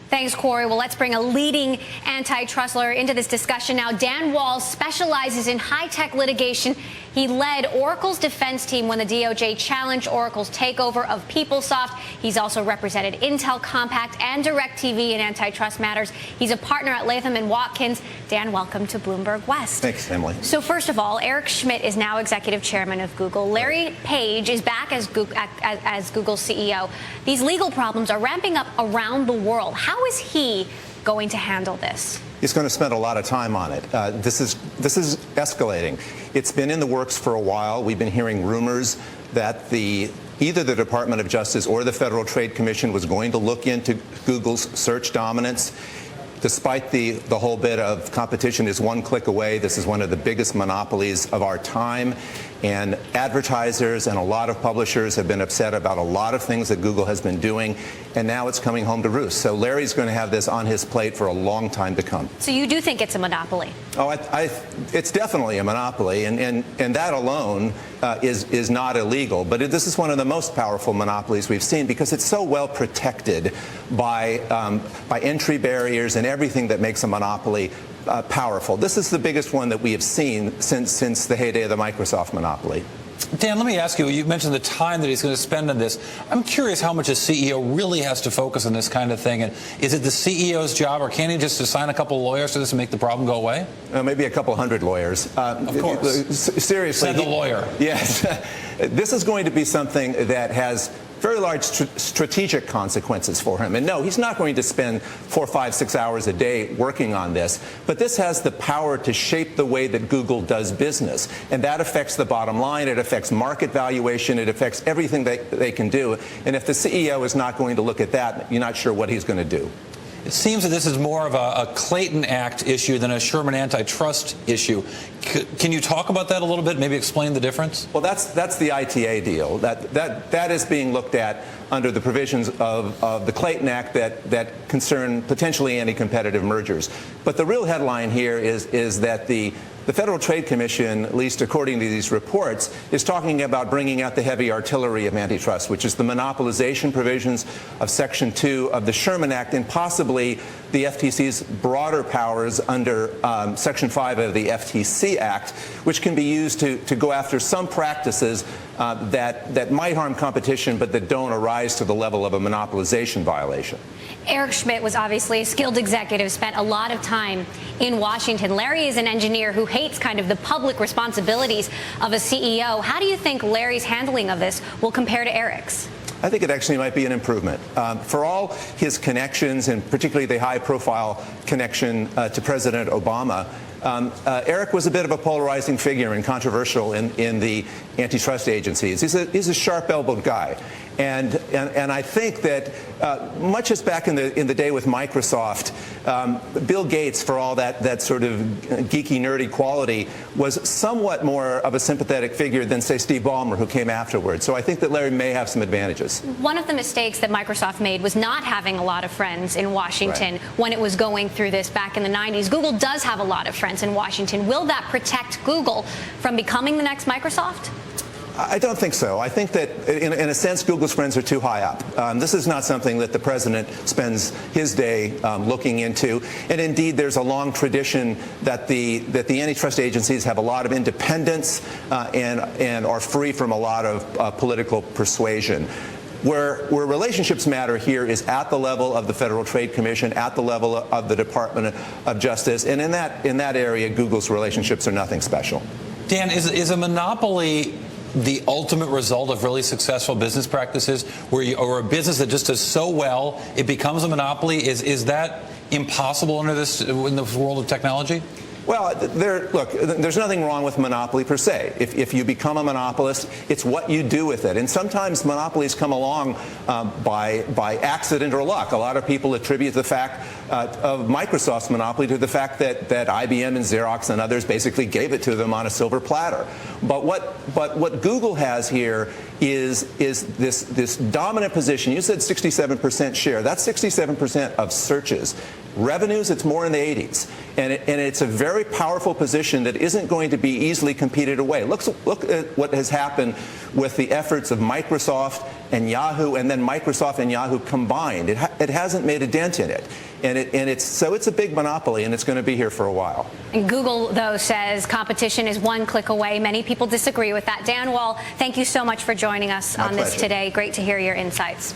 Thanks, Cory. Well, let's bring a leading antitrust lawyer into this discussion now. Dan Walls specializes in high-tech litigation. He led Oracle's defense team when the DOJ challenged Oracle's takeover of PeopleSoft. He's also represented Intel, Compaq, and DirecTV in antitrust matters. He's a partner at Latham Watkins. Dan, welcome to Bloomberg West. Thanks, Emily. So first of all, Eric Schmidt is now executive chairman of Google. Larry Page is back as Google's CEO. These legal problems are ramping up around the world. How is he going to handle this? He's going to spend a lot of time on it. This is escalating. It's been in the works for a while. We've been hearing rumors that either the Department of Justice or the Federal Trade Commission was going to look into Google's search dominance. Despite the whole bit of competition is one click away, this is one of the biggest monopolies of our time. And advertisers and a lot of publishers have been upset about a lot of things that Google has been doing. And now it's coming home to roost. So Larry's going to have this on his plate for a long time to come. So you do think it's a monopoly? Oh, it's definitely a monopoly. And that alone is not illegal. But this is one of the most powerful monopolies we've seen because it's so well protected by entry barriers and everything that makes a monopoly powerful. This is the biggest one that we have seen since the heyday of the Microsoft monopoly. Dan, let me ask you, you mentioned the time that he's going to spend on this. I'm curious how much a CEO really has to focus on this kind of thing. And is it the CEO's job, or can he just assign a couple of lawyers to this and make the problem go away? Maybe a couple hundred lawyers. Of course. Seriously. Said the lawyer. Yes. This is going to be something that has very large strategic consequences for him. And no, he's not going to spend 4, 5, 6 hours a day working on this. But this has the power to shape the way that Google does business. And that affects the bottom line. It affects market valuation. It affects everything they can do. And if the CEO is not going to look at that, you're not sure what he's going to do. It seems that this is more of a Clayton Act issue than a Sherman antitrust issue. Can you talk about that a little bit? Maybe explain the difference? Well, that's the ITA deal. That is being looked at under the provisions of the Clayton Act that concern potentially anti-competitive mergers. But the real headline here is that the Federal Trade Commission, at least according to these reports, is talking about bringing out the heavy artillery of antitrust, which is the monopolization provisions of Section 2 of the Sherman Act and possibly the FTC's broader powers under Section 5 of the FTC Act, which can be used to go after some practices that might harm competition but that don't arise to the level of a monopolization violation. Eric Schmidt was obviously a skilled executive, spent a lot of time in Washington. Larry is an engineer who hates kind of the public responsibilities of a CEO. How do you think Larry's handling of this will compare to Eric's? I think it actually might be an improvement. For all his connections, and particularly the high-profile connection to President Obama, Eric was a bit of a polarizing figure and controversial in the antitrust agencies. He's a sharp-elbowed guy. And I think that much as back in the day with Microsoft, Bill Gates, for all that sort of geeky, nerdy quality, was somewhat more of a sympathetic figure than, say, Steve Ballmer, who came afterwards. So I think that Larry may have some advantages. One of the mistakes that Microsoft made was not having a lot of friends in Washington when it was going through this back in the 90s. Google does have a lot of friends in Washington. Will that protect Google from becoming the next Microsoft? I don't think so. I think that, in a sense, Google's friends are too high up. This is not something that the president spends his day looking into. And indeed, there's a long tradition that the antitrust agencies have a lot of independence and are free from a lot of political persuasion. Where relationships matter here is at the level of the Federal Trade Commission, at the level of the Department of Justice, and in that area, Google's relationships are nothing special. Dan, is a monopoly the ultimate result of really successful business practices, or a business that just does so well it becomes a monopoly? Is that impossible in the world of technology? Well, look, there's nothing wrong with monopoly per se. If you become a monopolist, it's what you do with it. And sometimes monopolies come along by accident or luck. A lot of people attribute the fact of Microsoft's monopoly to the fact that IBM and Xerox and others basically gave it to them on a silver platter. But what Google has here is this dominant position. You said 67% share. That's 67% of searches. Revenues, it's more in the 80s. And it's a very powerful position that isn't going to be easily competed away. Look at what has happened with the efforts of Microsoft and Yahoo, and then Microsoft and Yahoo combined. It hasn't made a dent in it. And it's a big monopoly, and it's going to be here for a while. And Google, though, says competition is one click away. Many people disagree with that. Dan Wall, thank you so much for joining us on this today. Great to hear your insights.